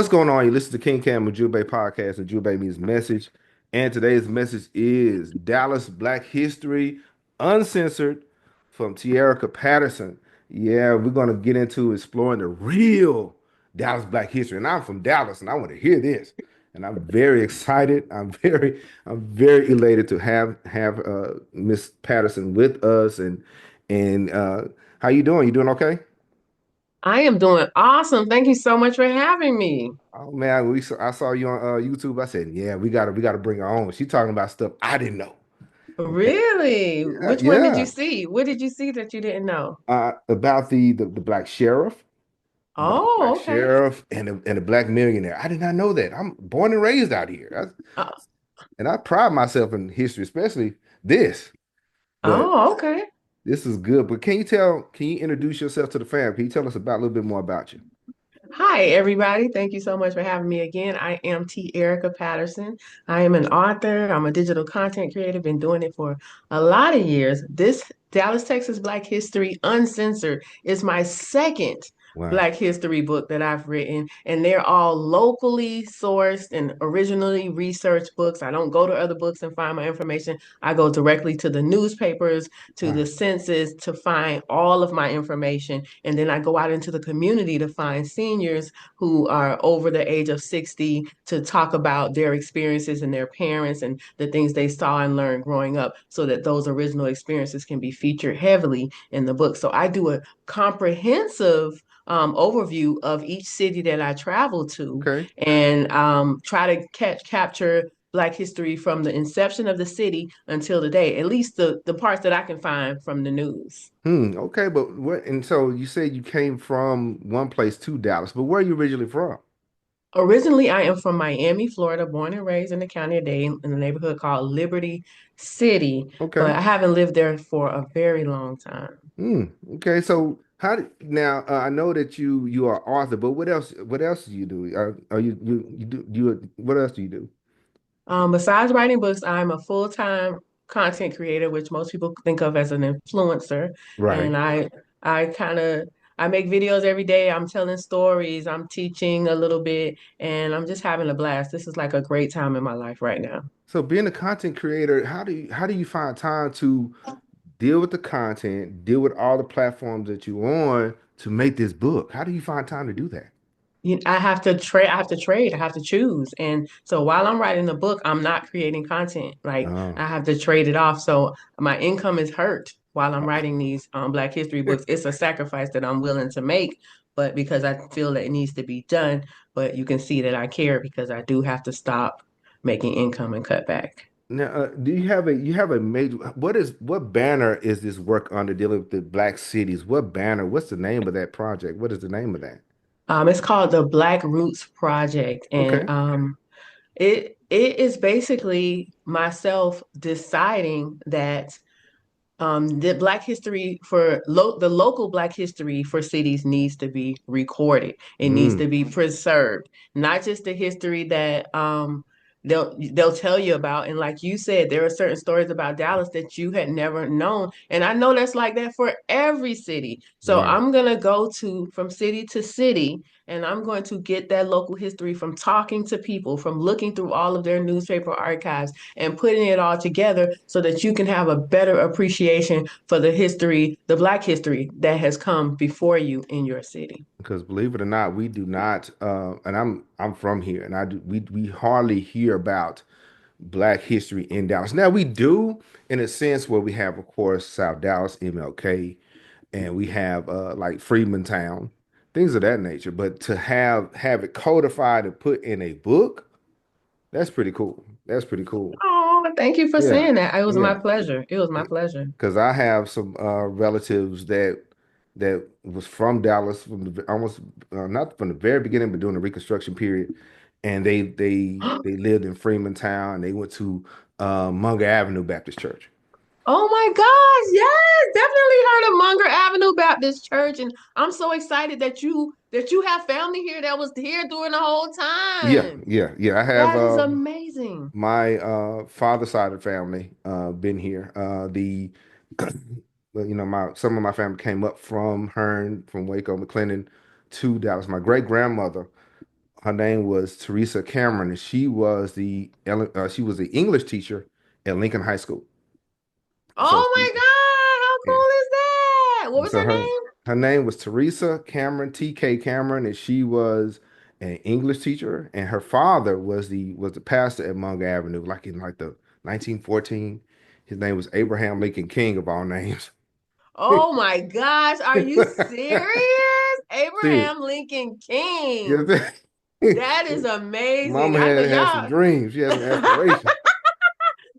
What's going on? You listen to King Cam Ujumbe Podcast, and Ujumbe means message. And today's message is Dallas Black History Uncensored from Te Erika Patterson. Yeah, we're going to get into exploring the real Dallas Black history. And I'm from Dallas, and I want to hear this. And I'm very excited. I'm very elated to have Miss Patterson with us. And how you doing? You doing okay? I am doing awesome. Thank you so much for having me. Oh man, I saw you on YouTube. I said, yeah, we gotta bring her on. She talking about stuff I didn't know. Really? Yeah, Which one did you yeah. see? What did you see that you didn't know? About the black sheriff, about the black Oh, okay. sheriff and the black millionaire. I did not know that. I'm born and raised out here. Uh, And I pride myself in history, especially this. But oh, okay. this is good. But can you introduce yourself to the fam? Can you tell us about a little bit more about you? Hi, everybody. Thank you so much for having me again. I am T. Erika Patterson. I am an author. I'm a digital content creator. Been doing it for a lot of years. This Dallas, Texas Black History Uncensored is my second Wow. Black History book that I've written, and they're all locally sourced and originally researched books. I don't go to other books and find my information. I go directly to the newspapers, to Wow. the census to find all of my information. And then I go out into the community to find seniors who are over the age of 60 to talk about their experiences and their parents and the things they saw and learned growing up so that those original experiences can be featured heavily in the book. So I do a comprehensive overview of each city that I travel to Okay. and try to capture Black history from the inception of the city until today, at least the parts that I can find from the news. Okay, but what and so you said you came from one place to Dallas, but where are you originally from? Originally, I am from Miami, Florida, born and raised in the county of Dade in a neighborhood called Liberty City, but Okay. I haven't lived there for a very long time. Okay. So how did now I know that you are author, but what else do you do? Are you do you what else do you do? Besides writing books, I'm a full-time content creator, which most people think of as an influencer. Right. And I kind of I make videos every day. I'm telling stories, I'm teaching a little bit, and I'm just having a blast. This is like a great time in my life right now. So being a content creator, how do you find time to deal with the content, deal with all the platforms that you're on to make this book? How do you find time to do that? I have to trade. I have to trade. I have to choose. And so while I'm writing the book, I'm not creating content. Like Oh. I have to trade it off. So my income is hurt while I'm writing these Black History books. It's a sacrifice that I'm willing to make, but because I feel that it needs to be done. But you can see that I care because I do have to stop making income and cut back. Now, do you have a major what banner is this work under dealing with the black cities? What banner? What's the name of that project? What is the name of that? It's called the Black Roots Project, and Okay. it is basically myself deciding that the Black history for the local Black history for cities needs to be recorded. It needs Mm, to be preserved, not just the history that they'll tell you about. And like you said, there are certain stories about Dallas that you had never known, and I know that's like that for every city. So right. I'm gonna go to from city to city. And I'm going to get that local history from talking to people, from looking through all of their newspaper archives, and putting it all together so that you can have a better appreciation for the history, the Black history that has come before you in your city. Because believe it or not, we do not, and I'm from here, and we hardly hear about Black history in Dallas. Now we do, in a sense, where we have, of course, South Dallas, MLK, and we have like Freeman Town, things of that nature. But to have it codified and put in a book, that's pretty cool. That's pretty cool. Oh, thank you for Yeah, saying that. It was my yeah. pleasure. It was my pleasure. Because I have some relatives that was from Dallas from almost not from the very beginning, but during the Reconstruction period, and they lived in Freeman Town. They went to Munger Avenue Baptist Church. Oh my gosh, yes, definitely heard of Munger Avenue Baptist Church, and I'm so excited that you have family here that was here during the whole Yeah, time. yeah, yeah. I have That is amazing. my father's side of the family been here. The well, my some of my family came up from Hearn, from Waco, McLennan to Dallas. My great grandmother Her name was Teresa Cameron, and she was the English teacher at Lincoln High School. So Oh she my God, how yeah. cool is that? What was So her name? her name was Teresa Cameron, T.K. Cameron, and she was an English teacher, and her father was the pastor at Monk Avenue, like in like the 1914. His name was Abraham Lincoln King of all names. Oh my gosh, are you serious? Serious. Abraham Lincoln King. Yes. That is amazing. Mama I know had some y'all, dreams. She had some aspirations.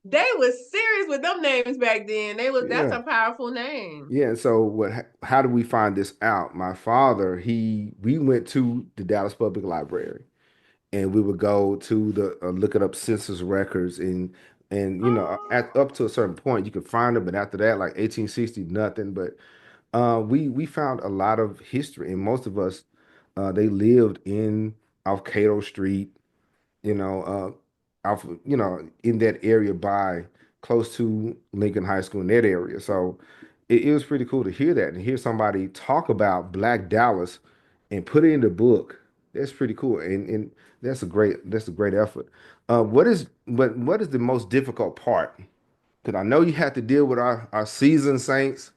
they was serious with them names back then. That's Yeah. a powerful name. Yeah, and so how did we find this out? My father, we went to the Dallas Public Library and we would go to the looking up census records and at Oh, up to a certain point you could find them, but after that, like 1860, nothing. But we found a lot of history, and most of us they lived in off Cato Street, off in that area by close to Lincoln High School in that area. So it was pretty cool to hear that and hear somebody talk about Black Dallas and put it in the book. That's pretty cool, and that's a great effort. What is the most difficult part? Because I know you have to deal with our seasoned saints,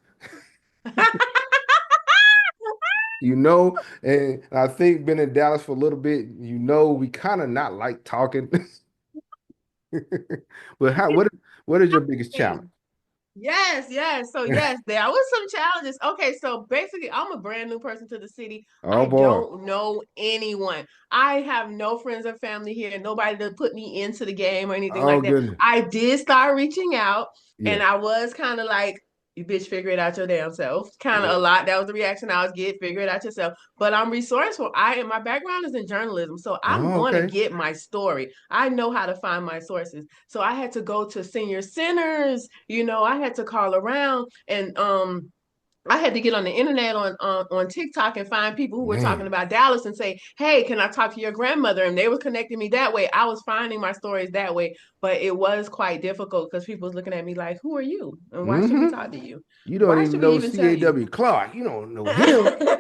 and I think been in Dallas for a little bit, we kind of not like talking. But what is your biggest challenge? yes, yes. So yes, there was some challenges. Okay, so basically I'm a brand new person to the city. Oh I boy. don't know anyone. I have no friends or family here, nobody to put me into the game or anything Oh like that. goodness. I did start reaching out Yeah. and I was kind of like, you bitch, figure it out your damn self. Kind of Yeah. a lot. That was the reaction I was getting, figure it out yourself. But I'm resourceful. My background is in journalism, so I'm Oh, going to okay. get my story. I know how to find my sources. So I had to go to senior centers, I had to call around and I had to get on the internet on TikTok and find people who were talking Man. about Dallas and say, "Hey, can I talk to your grandmother?" And they were connecting me that way. I was finding my stories that way, but it was quite difficult because people was looking at me like, "Who are you? And why should we Hmm. talk to you? You don't Why even should we know even tell you?" C.A.W. Clark. You don't know him.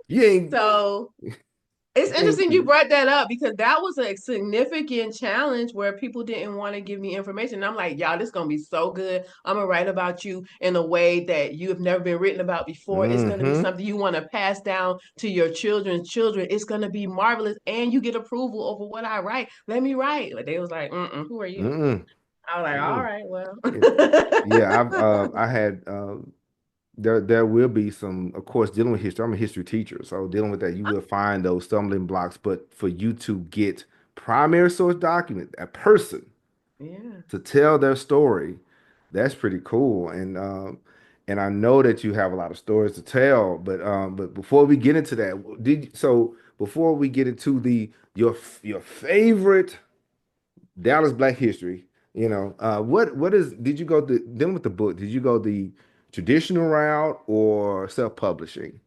You ain't So it's you ain't interesting you true. brought that up because that was a significant challenge where people didn't want to give me information. And I'm like, y'all, this is gonna be so good. I'm gonna write about you in a way that you have never been written about before. It's gonna be Hmm. something you want to pass down to your children's children. It's gonna be marvelous, and you get approval over what I write. Let me write. Like they was like, who are you? Mm-mm. I was like, all Mm-mm. right, Yeah. Yeah, well. I had there will be some, of course, dealing with history. I'm a history teacher, so dealing with that, you will find those stumbling blocks. But for you to get primary source document, a person Yeah. to tell their story, that's pretty cool. And I know that you have a lot of stories to tell. But before we get into that, before we get into your favorite Dallas Black history, what is did you go then with the book? Did you go the traditional route or self-publishing?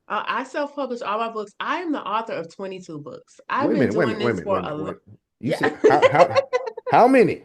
I self-publish all my books. I am the author of 22 books. I've Wait a been minute, wait a doing minute, wait a this minute, wait for a minute, wait. You yeah. said how many?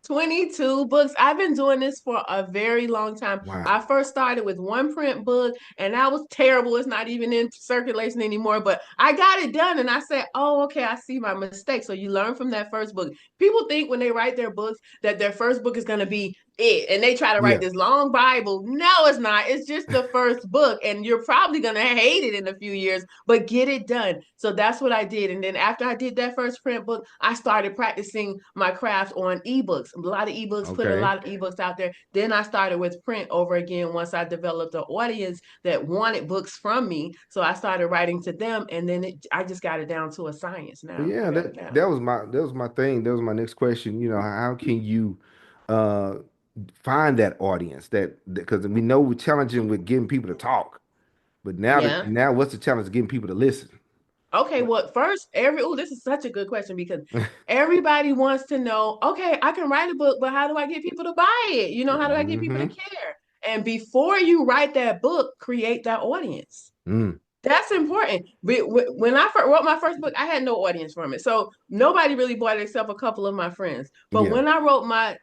22 books. I've been doing this for a very long time. I Wow. first started with one print book and that was terrible. It's not even in circulation anymore, but I got it done and I said, "Oh, okay, I see my mistake." So you learn from that first book. People think when they write their books that their first book is going to be it and they try to write Yeah. this long Bible. No, it's not. It's just the first book and you're probably going to hate it in a few years, but get it done. So that's what I did. And then after I did that first print book, I started practicing my craft on ebooks. A lot of ebooks, put a Okay. lot of ebooks out there. Then I started with print over again once I developed an audience that wanted books from me. So I started writing to them and then I just got it down to a science Well, now. I yeah, got it that down. was my thing. That was my next question. How can you uh find that audience that because we know we're challenging with getting people to talk, but Yeah. now what's the challenge of getting people to listen? Okay, well, first, this is such a good question because everybody wants to know, okay, I can write a book, but how do I get people to buy it? How do I get people to Hmm. care? And before you write that book, create that audience. Mm. That's important. When I wrote my first book, I had no audience from it. So nobody really bought it except a couple of my friends. But Yeah.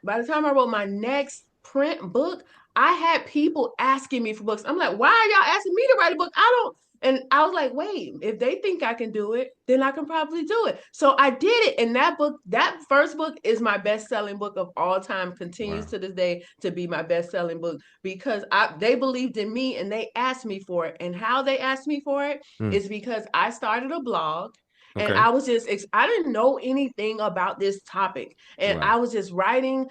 by the time I wrote my next print book, I had people asking me for books. I'm like, why are y'all asking me to write a book? I don't. And I was like, wait, if they think I can do it, then I can probably do it. So I did it. And that book, that first book is my best-selling book of all time, continues Wow. to this day to be my best-selling book because they believed in me and they asked me for it. And how they asked me for it Mm. is because I started a blog and Okay. I was just, I didn't know anything about this topic. And Right. I was just writing,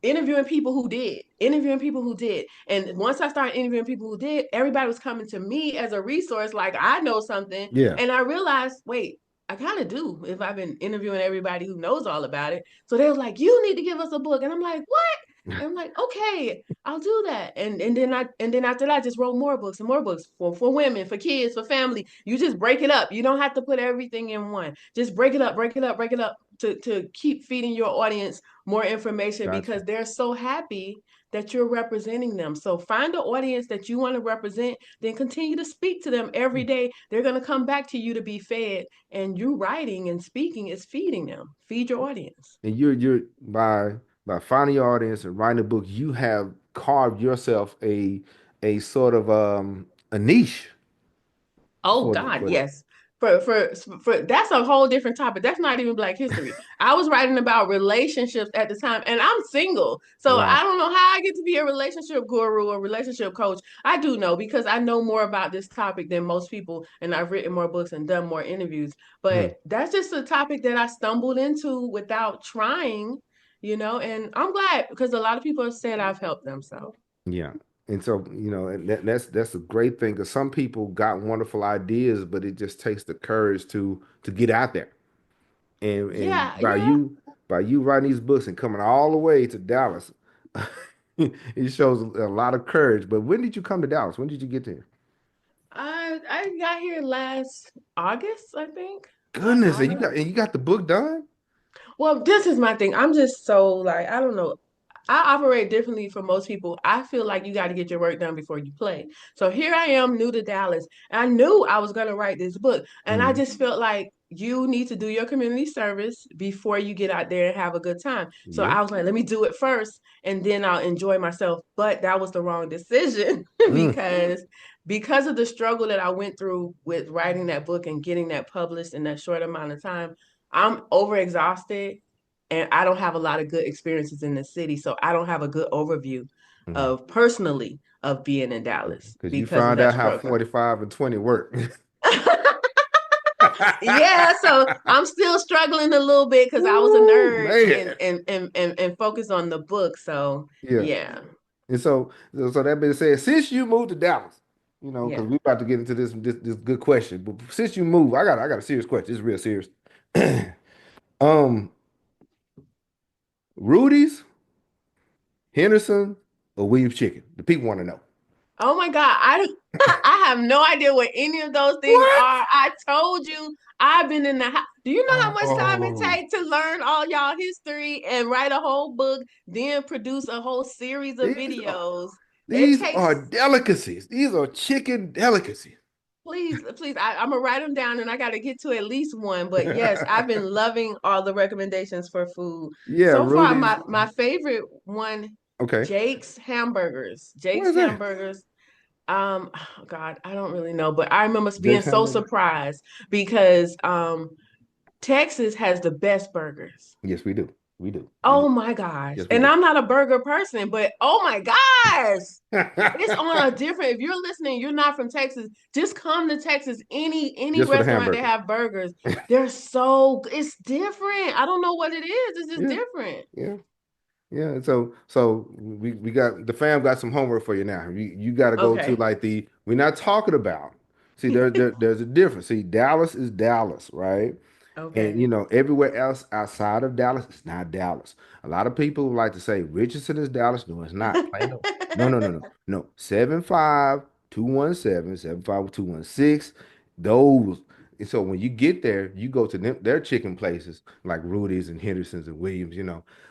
interviewing people who did, interviewing people who did. And once I started interviewing people who did, everybody was coming to me as a resource, like I know something. Yeah. And I realized, wait, I kind of do if I've been interviewing everybody who knows all about it. So they were like, you need to give us a book. And I'm like, what? And I'm like, okay, I'll do that. And then after that, I just wrote more books and more books for women, for kids, for family. You just break it up. You don't have to put everything in one. Just break it up, break it up, break it up to keep feeding your audience more information Gotcha. because they're so happy that you're representing them. So find an audience that you want to represent, then continue to speak to them every day. They're going to come back to you to be fed, and you writing and speaking is feeding them. Feed your audience. And you're by finding your audience and writing a book, you have carved yourself a sort of a niche Oh for God, for that. yes. For that's a whole different topic. That's not even Black history. I was writing about relationships at the time, and I'm single, so Wow. I don't know how I get to be a relationship guru or relationship coach. I do know because I know more about this topic than most people, and I've written more books and done more interviews. Mm. But that's just a topic that I stumbled into without trying, and I'm glad because a lot of people have said I've helped them. So Yeah. And so, and that's a great thing because some people got wonderful ideas, but it just takes the courage to get out there. And yeah, yeah. by you writing these books and coming all the way to Dallas, it shows a lot of courage. But when did you come to Dallas? When did you get there? I got here last August, I think. Last Goodness, and August. you got the book done? Well, this is my thing. I'm just so like, I don't know. I operate differently from most people. I feel like you got to get your work done before you play. So here I am, new to Dallas. I knew I was going to write this book. And I Hmm. just felt like you need to do your community service before you get out there and have a good time. So Yeah. I was like, let me do it first and then I'll enjoy myself. But that was the wrong decision Mm. because of the struggle that I went through with writing that book and getting that published in that short amount of time. I'm overexhausted and I don't have a lot of good experiences in the city. So I don't have a good overview Hmm. of personally of being in Dallas Because you because of found that out how struggle. 45 and 20 work. Yeah, so I'm still struggling a little bit because I was a Ooh, nerd and man. and focused on the book. So Yeah. yeah, And so that being said, since you moved to Dallas, because yeah. we're about to get into this good question, but since you moved, I got a serious question. This is real serious. um, Rudy's, Henderson, or Williams Chicken? The people want to know. Oh my God, I I have no idea what any of those things What? are. I told you I've been in the house. Do you know how much time it Oh, takes to learn all y'all history and write a whole book, then produce a whole series of these are videos? It these are takes, delicacies. These are chicken delicacies. please, please, I'm gonna write them down and I got to get to at least one. But yes, I've been loving all the recommendations for food. Yeah, So far, Rudy's. my favorite one, Okay. Jake's Hamburgers. Jake's Where's that? Hamburgers. Oh God, I don't really know, but I remember being Jake's so Hamburger. surprised because Texas has the best burgers. Yes, we do. We do. We do. Oh my gosh. Yes, we And do. I'm not a burger person, but oh my gosh. It's on a different, if you're listening, you're not from Texas, just come to Texas. Any Just for the restaurant that hamburger. have burgers, they're so it's different. I don't know what it is. It's just Yeah. different. Yeah. Yeah, and so we got the fam got some homework for you now. You got to go to Okay. like we're not talking about. See, there's a difference. See, Dallas is Dallas, right? And Okay. everywhere else outside of Dallas, it's not Dallas. A lot of people like to say Richardson is Dallas. No, it's not. Plain no. No, no, no, no. No. 75217 75216. Those. And so when you get there, you go to their chicken places like Rudy's and Henderson's and Williams,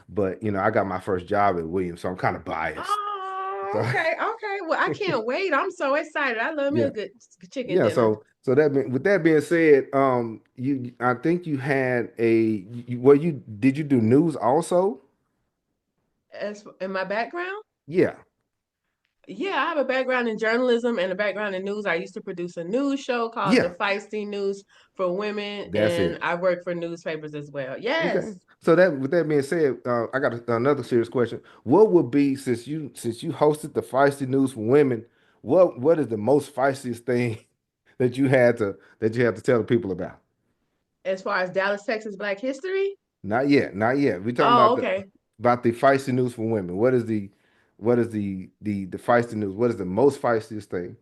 But I got my first job at Williams, so I'm kind of biased. Oh, So okay, okay. Well, I can't wait. I'm so excited. I love me yeah. a good chicken Yeah, dinner. so with that being said, I think you had you did you do news also? As in my background, Yeah. Yeah, I have a background in journalism and a background in news. I used to produce a news show called The Yeah, Feisty News for Women, that's and it. I work for newspapers as well. Okay. Yes. So that with that being said, I got another serious question. What would be since you hosted the Feisty News for Women, what is the most feistiest thing that you have to tell the people about? As far as Dallas, Texas Black History? Not yet, not yet. We're talking Oh, about okay. the Feisty News for Women. What is the Feisty News? What is the most feistiest thing?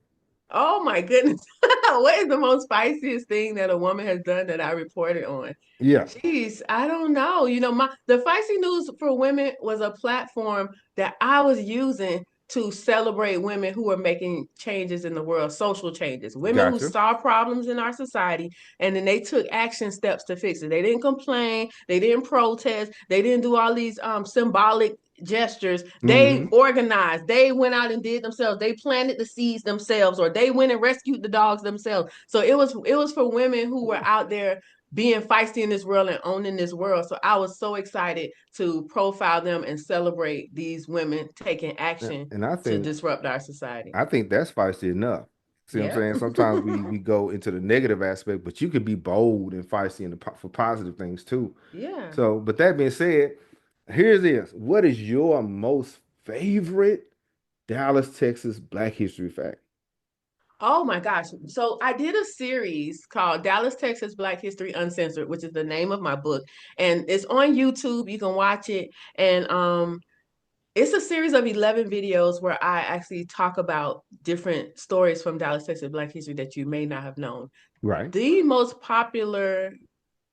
Oh my goodness. What is the most spiciest thing that a woman has done that I reported on? Yeah, Jeez, I don't know. My the Feisty News for Women was a platform that I was using to celebrate women who were making changes in the world, social changes, women who gotcha. saw problems in our society, and then they took action steps to fix it. They didn't complain, they didn't protest, they didn't do all these symbolic gestures. They Hmm. organized, they went out and did themselves, they planted the seeds themselves, or they went and rescued the dogs themselves. So it was for women who were out there being feisty in this world and owning this world. So I was so excited to profile them and celebrate these women taking action And to disrupt our society. I think that's feisty enough. See what I'm Yeah. saying? Sometimes we go into the negative aspect, but you can be bold and feisty for positive things too. Yeah. So, but that being said, here's this. What is your most favorite Dallas, Texas Black History fact? Oh my gosh. So I did a series called Dallas, Texas Black History Uncensored, which is the name of my book. And it's on YouTube. You can watch it. And it's a series of 11 videos where I actually talk about different stories from Dallas, Texas Black history that you may not have known. Right. The most popular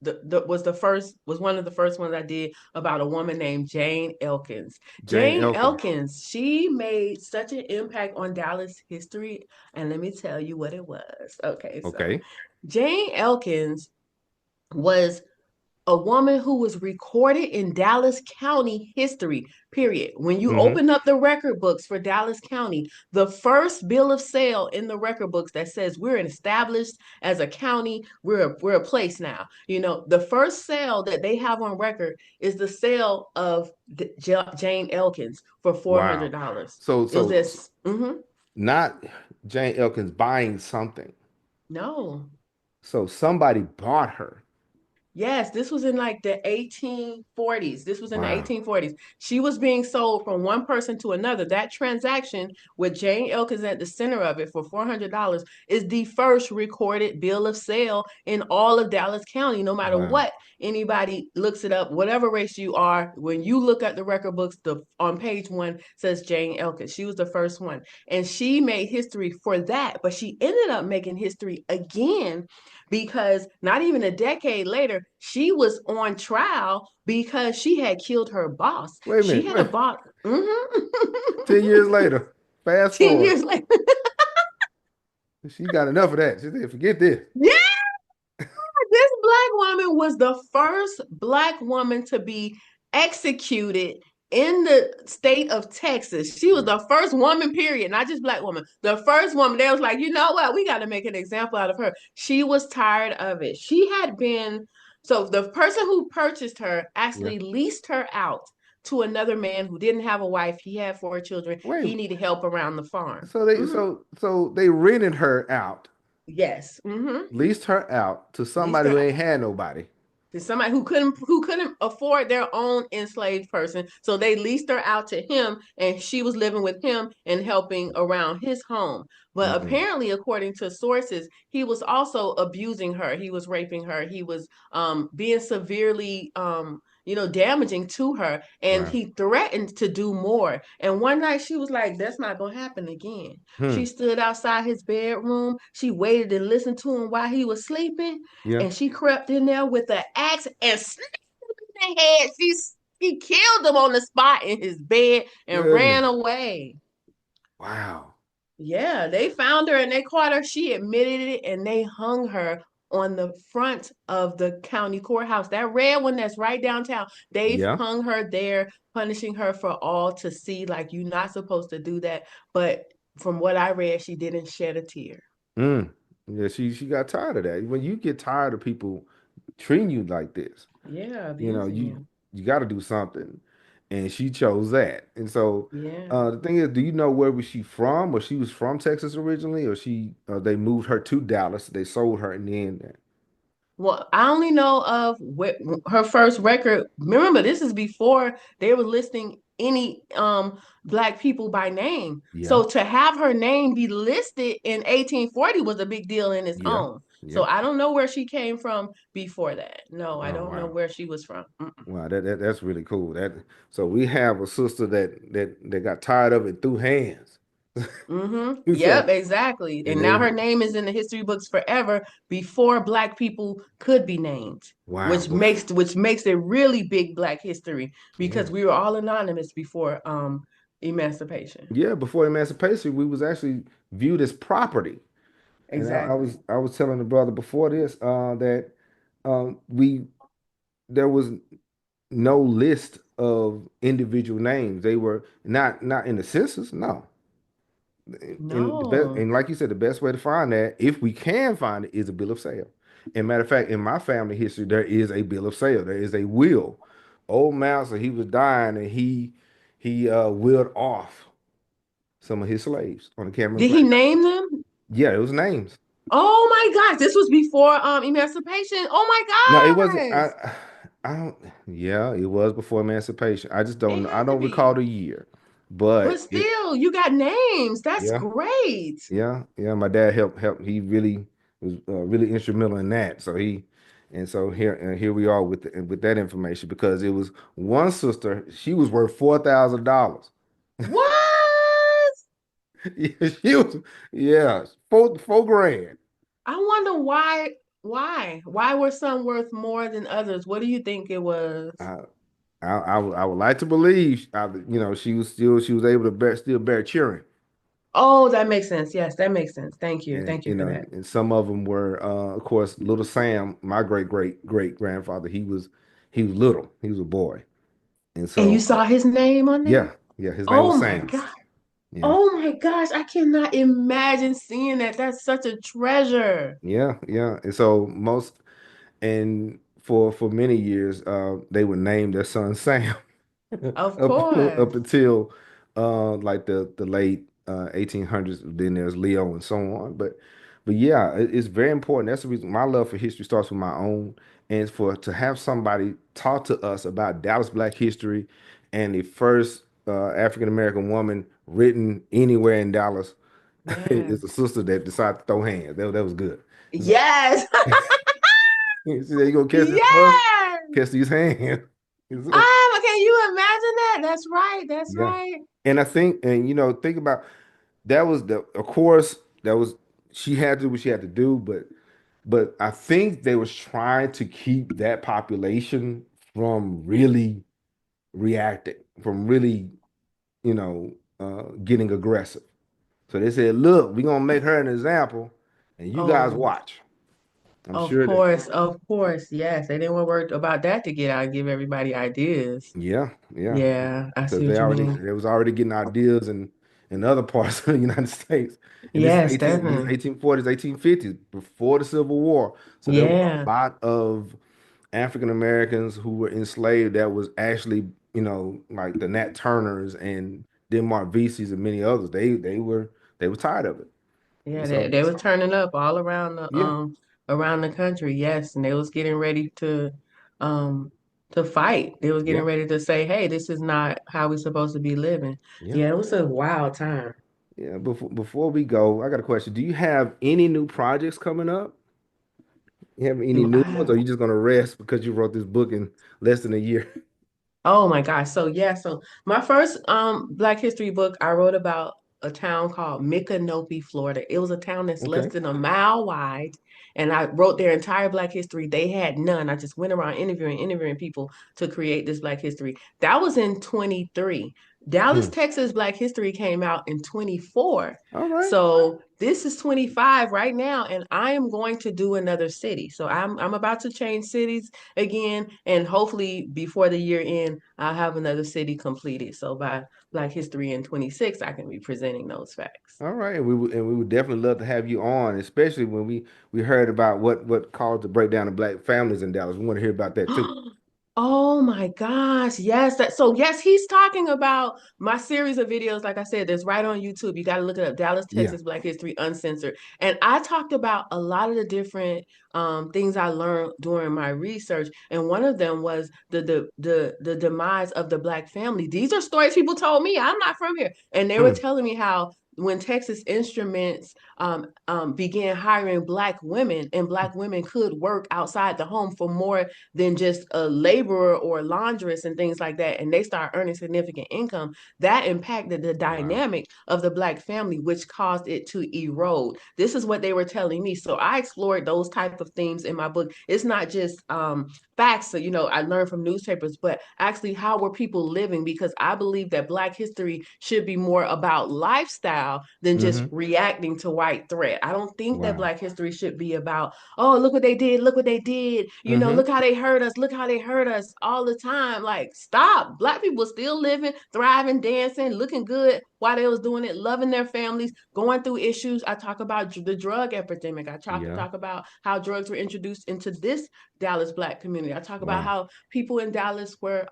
was one of the first ones I did about a woman named Jane Elkins. Jane Jane Elkins. Elkins, she made such an impact on Dallas history, and let me tell you what it was. Okay, so Okay. Jane Elkins was a woman who was recorded in Dallas County history, period. When you Hmm. open up the record books for Dallas County, the first bill of sale in the record books that says we're established as a county, we're a place now. The first sale that they have on record is the sale of Jane Elkins for Wow. $400. So, It was so, so this, not Jane Elkins buying something. no. So somebody bought her. Yes, this was in like the 1840s. This was in the Wow. 1840s. She was being sold from one person to another. That transaction with Jane Elkins at the center of it for $400 is the first recorded bill of sale in all of Dallas County. No matter Wow. what anybody looks it up, whatever race you are, when you look at the record books, the on page one says Jane Elkins. She was the first one, and she made history for that. But she ended up making history again because not even a decade later, she was on trial because she had killed her boss. Wait a She minute. had a Wait. boss. 10 years later, fast 10 forward. years later. She got enough of that. She said, forget this. Yeah, this black woman was the first black woman to be executed in the state of Texas. She was Wow. the first woman, period, not just black woman. The first woman. They was like, you know what? We got to make an example out of her. She was tired of it. She had been, so the person who purchased her Yeah. actually leased her out to another man who didn't have a wife. He had 4 children. Wait. He needed help around the farm. So they rented her out, Yes. leased her out to Leased somebody who her ain't had nobody. to somebody who couldn't afford their own enslaved person. So they leased her out to him, and she was living with him and helping around his home. But Mm-mm. apparently, according to sources, he was also abusing her. He was raping her. He was being severely damaging to her, and Wow. he threatened to do more. And one night she was like, that's not gonna happen again. She Hmm. stood outside his bedroom. She waited and listened to him while he was sleeping, Yeah. and she crept in there with an axe and snipped him in the head. She killed him on the spot in his bed and ran Goodness. away. Wow. Yeah, they found her and they caught her. She admitted it, and they hung her on the front of the county courthouse. That red one that's right downtown. They've Yeah. hung her there, punishing her for all to see. Like, you're not supposed to do that. But from what I read, she didn't shed a tear. Mm. Yeah, she got tired of that. When you get tired of people treating you like this, Yeah, you know, abusing you you. you got to do something. and she chose that. And so Yeah. the thing is, do you know where was she from? Or she was from Texas originally, or they moved her to Dallas, they sold her, and then Well, I only know of her first record. Remember, this is before they were listing any black people by name. yeah, So to have her name be listed in 1840 was a big deal in its yeah, own. So yeah. I don't know where she came from before that. No, I Oh don't know wow. where she was from. Wow, that's really cool. That so we have a sister that got tired of it through hands. Mm-hmm. So Yep, exactly. and And now her then name is in the history books forever before black people could be named, wow, which makes it really big black history yeah. because we were all anonymous before emancipation. Yeah, before emancipation, we was actually viewed as property. And Exactly. I was telling the brother before this that we there was no list of individual names. They were not in the census, no. And the best, No. and like you said, the best way to find that, if we can find it, is a bill of sale. And matter of fact, in my family history, there is a bill of sale. There is a will. Old Mouser, he was dying, and he willed off some of his slaves on the Cameron Did he plantation. name them? Yeah, it was names. Oh my gosh, this was before emancipation. Oh No, it my wasn't. gosh. I don't. Yeah, it was before emancipation. I just It don't. I had to don't recall be. the year, But but it. still, you got names. That's Yeah, great. yeah. My dad helped. He really was really instrumental in that. So here we are with that information because it was one sister. She was worth $4,000. What? Yeah, she was. Yeah, four grand. I wonder why. Why were some worth more than others? What do you think it was? I, I would like to believe, she was able to still bear cheering. Oh, that makes sense. Yes, that makes sense. Thank you. And Thank you for that. and some of them were, of course, little Sam, my great grandfather. He was little. He was a boy, and And you so saw his name on there? yeah, yeah. His name was Oh my Sam. God. Yeah, Oh my gosh. I cannot imagine seeing that. That's such a treasure. yeah, yeah. And so for many years, they would name their son Sam. Of Up course. until like the late 1800s. Then there's Leo and so on. But yeah, it's very important. That's the reason my love for history starts with my own, and for to have somebody talk to us about Dallas Black history and the first African American woman written anywhere in Dallas is a Yes. sister that decided to throw hands. That was good. Yes. She said, "You gonna catch this bus? Yes. Catch these hands." So, Can you imagine that? That's right. That's yeah. right. And I think, and think about that was of course, that was she had to do what she had to do, but I think they was trying to keep that population from really reacting, from really, getting aggressive. So they said, look, we're gonna make her an example, and you guys Oh, watch. I'm sure that, of course. Yes. They didn't worry about that to get out and give everybody ideas. yeah, yeah. Yeah, I Because see what you mean. they was already getting ideas in other parts of the United States. And Yes, this is definitely. 1840s, 1850s, before the Civil War. So there was a Yeah. lot of African Americans who were enslaved that was actually, like the Nat Turners and Denmark Vesey's and many others. They were tired of it. Yeah, And so they were turning up all yeah, around the country, yes, and they was getting ready um to fight. They was getting yeah, ready to say, "Hey, this is not how we're supposed to be living." yeah, Yeah, it was a wild time. yeah. Before we go, I got a question. Do you have any new projects coming up? You have any Do new ones, I? or are you just gonna rest because you wrote this book in less than a year? Oh my gosh. So yeah, so my first Black History book I wrote about a town called Micanopy, Florida. It was a town that's less Okay. than a mile wide. And I wrote their entire Black history. They had none. I just went around interviewing people to create this Black history. That was in 23. Dallas, Hmm. Texas Black history came out in 24. All right. So this is 25 right now, and I am going to do another city. So I'm about to change cities again, and hopefully before the year end, I'll have another city completed. So by Black History in 26, I can be presenting those facts. All right. And we would definitely love to have you on, especially when we heard about what caused the breakdown of black families in Dallas. We want to hear about that too. Oh my gosh. Yes. So yes, he's talking about my series of videos. Like I said, that's right on YouTube. You got to look it up. Dallas, Yeah. Texas, Black History Uncensored. And I talked about a lot of the different things I learned during my research. And one of them was the demise of the Black family. These are stories people told me. I'm not from here. And they were Mm, telling me how when Texas Instruments began hiring Black women, and Black women could work outside the home for more than just a laborer or a laundress and things like that, and they start earning significant income, that impacted the wow. dynamic of the Black family, which caused it to erode. This is what they were telling me. So I explored those type of themes in my book. It's not just facts, so, I learned from newspapers, but actually how were people living, because I believe that Black history should be more about lifestyle than just Hmm. reacting to white threat. I don't think that Wow. Black history should be about, oh, look what they did, look what they did, Hmm. look how they hurt us, look how they hurt us all the time. Like, stop. Black people still living, thriving, dancing, looking good while they was doing it, loving their families, going through issues. I talk about the drug epidemic. I Yeah. talk about how drugs were introduced into this Dallas Black community. I talk about Wow. how people in Dallas were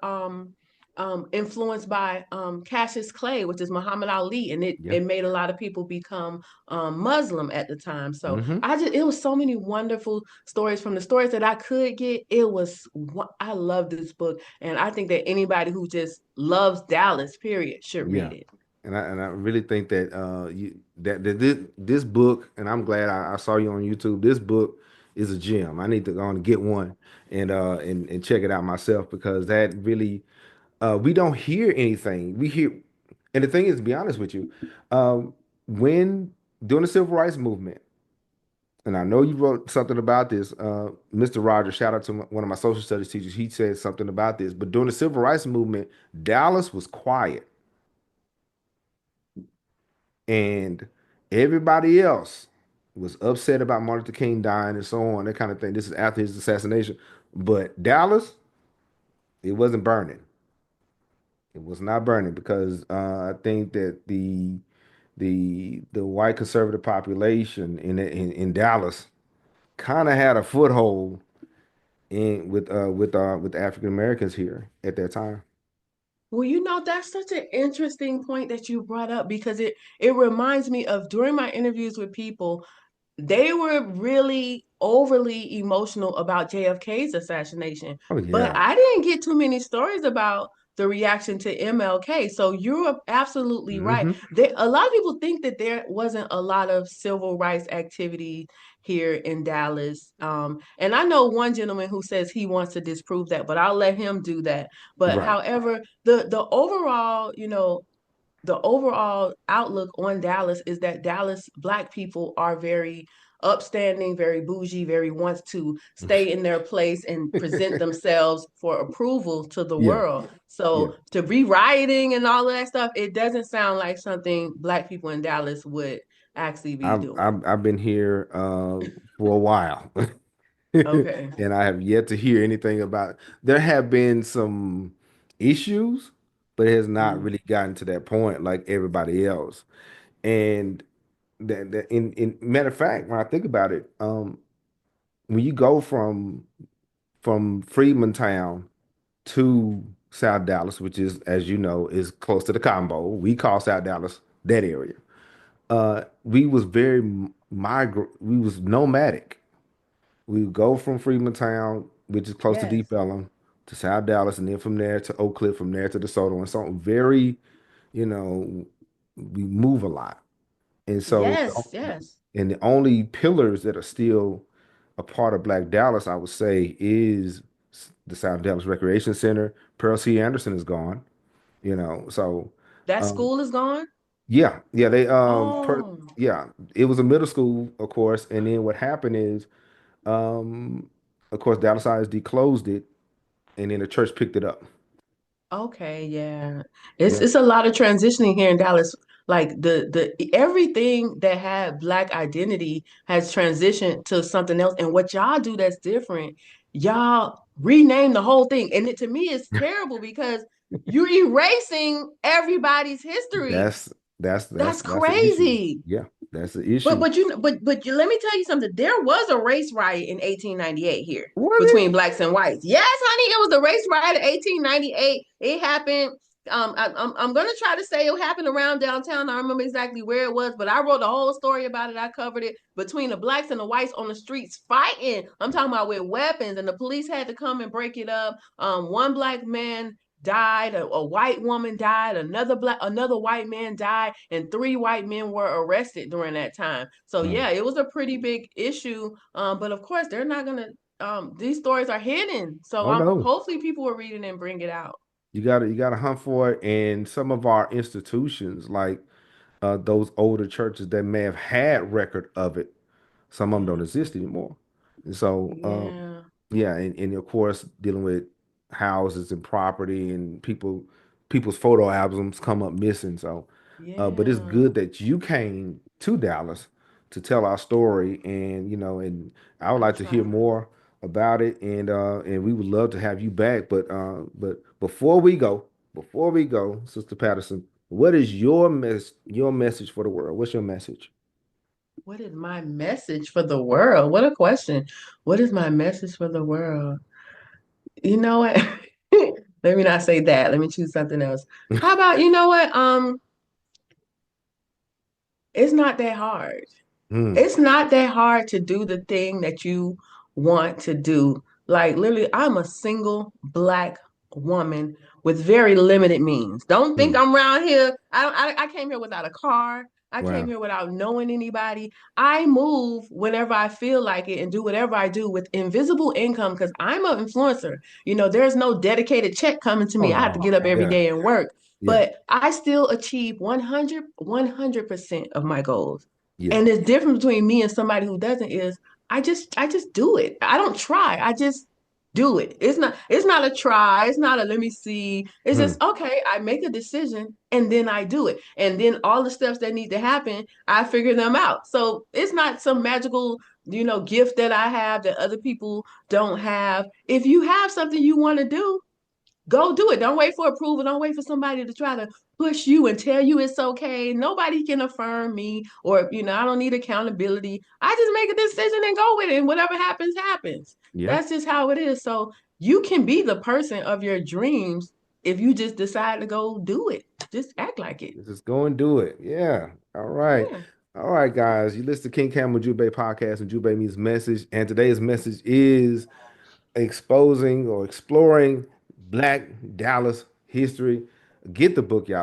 influenced by Cassius Clay, which is Muhammad Ali, and it, Yeah. it made a lot of people become Muslim at the time. So Hmm. it was so many wonderful stories. From the stories that I could get, I love this book, and I think that anybody who just loves Dallas, period, should Yeah. read it. And I really think that that this book, and I'm glad I saw you on YouTube. This book is a gem. I need to go on and get one and check it out myself because that really we don't hear anything. We hear, and the thing is, to be honest with you, when during the civil rights movement, and I know you wrote something about this, Mr. Rogers, shout out to one of my social studies teachers. He said something about this. But during the civil rights movement, Dallas was quiet, and everybody else was upset about Martin Luther King dying and so on, that kind of thing. This is after his assassination. But Dallas, it wasn't burning. It was not burning because I think that the white conservative population in Dallas kind of had a foothold in with African Americans here at that time. Well, that's such an interesting point that you brought up, because it reminds me of during my interviews with people, they were really overly emotional about JFK's assassination, Oh but yeah. I didn't get too many stories about the reaction to MLK. So you're absolutely right. Hmm. A lot of people think that there wasn't a lot of civil rights activity here in Dallas. And I know one gentleman who says he wants to disprove that, but I'll let him do that. But Right. however, the overall outlook on Dallas is that Dallas Black people are very upstanding, very bougie, very wants to stay in their place and present themselves for approval to the Yeah. world. Yeah. So to be rioting and all of that stuff, it doesn't sound like something Black people in Dallas would actually be doing. I've been here for a while. Okay. And I have yet to hear anything about there have been some issues, but it has not Mm. really gotten to that point like everybody else. And that in matter of fact, when I think about it, when you go from Freedman Town to South Dallas, which is, as you know, is close to the combo. We call South Dallas that area. We was very we was nomadic. We would go from Freedman Town, which is close to Yes. Deep Ellum, to South Dallas, and then from there to Oak Cliff, from there to DeSoto, and so very, you know, we move a lot. And so, Yes. Yes. and the only pillars that are still a part of Black Dallas, I would say, is the South Dallas Recreation Center. Pearl C. Anderson is gone, so That um, school is gone. yeah, yeah, Oh. yeah, it was a middle school, of course, and then what happened is, um, of course, Dallas ISD closed it, and then the church picked it up. Okay, yeah. It's Yeah, it's a lot of transitioning here in Dallas. Like the everything that had Black identity has transitioned to something else. And what y'all do that's different, y'all rename the whole thing. And to me, it's terrible because you're erasing everybody's history. that's That's That's that's the issue. crazy. Yeah, that's the issue. Let me tell you something. There was a race riot in 1898 here Was it? between blacks and whites. Yes, honey, it was a race riot in 1898. It happened. I'm gonna try to say it happened around downtown. I don't remember exactly where it was, but I wrote a whole story about it. I covered it between the blacks and the whites on the streets fighting. I'm talking about with weapons, and the police had to come and break it up. One black man died, a white woman died, another white man died, and three white men were arrested during that time. So Mm, yeah, it was a pretty big issue. But of course, they're not gonna. These stories are hidden, so oh no. hopefully people will read it and bring it out. You gotta hunt for it. And some of our institutions, like those older churches that may have had record of it, some of them don't Yeah, exist anymore. And so, yeah, yeah, and of course, dealing with houses and property and people's photo albums come up missing. So, but it's yeah. good that you came to Dallas to tell our story, and and I would I like to hear try. more about it, and we would love to have you back. But before we go, Sister Patterson, what is your message for the world? What's your message? What is my message for the world? What a question. What is my message for the world? You know what? Let me not say that. Let me choose something else. How about, you know what? It's not that hard. Mm, It's not that hard to do the thing that you want to do. Like literally, I'm a single black woman with very limited means. Don't think mm. I'm around here. I came here without a car. I came Wow. here without knowing anybody. I move whenever I feel like it and do whatever I do with invisible income because I'm an influencer. There's no dedicated check coming to Oh me. I have to no. get up every Yeah. day and work. Yeah. But I still achieve 100% of my goals. Yeah. And the difference between me and somebody who doesn't is I just do it. I don't try. I just do it. It's not a try. It's not a let me see. It's Hmm. just okay, I make a decision and then I do it. And then all the steps that need to happen, I figure them out. So it's not some magical, gift that I have that other people don't have. If you have something you want to do, go do it. Don't wait for approval. Don't wait for somebody to try to push you and tell you it's okay. Nobody can affirm me or, I don't need accountability. I just make a decision and go with it. And whatever happens, happens. Yeah. That's just how it is. So you can be the person of your dreams if you just decide to go do it. Just act like it. Just go and do it. Yeah. All right. Yeah. All right, guys. You listen to King Cam Ujumbe Podcast and Jube Means Message. And today's message is exposing or exploring Black Dallas history. Get the book, y'all.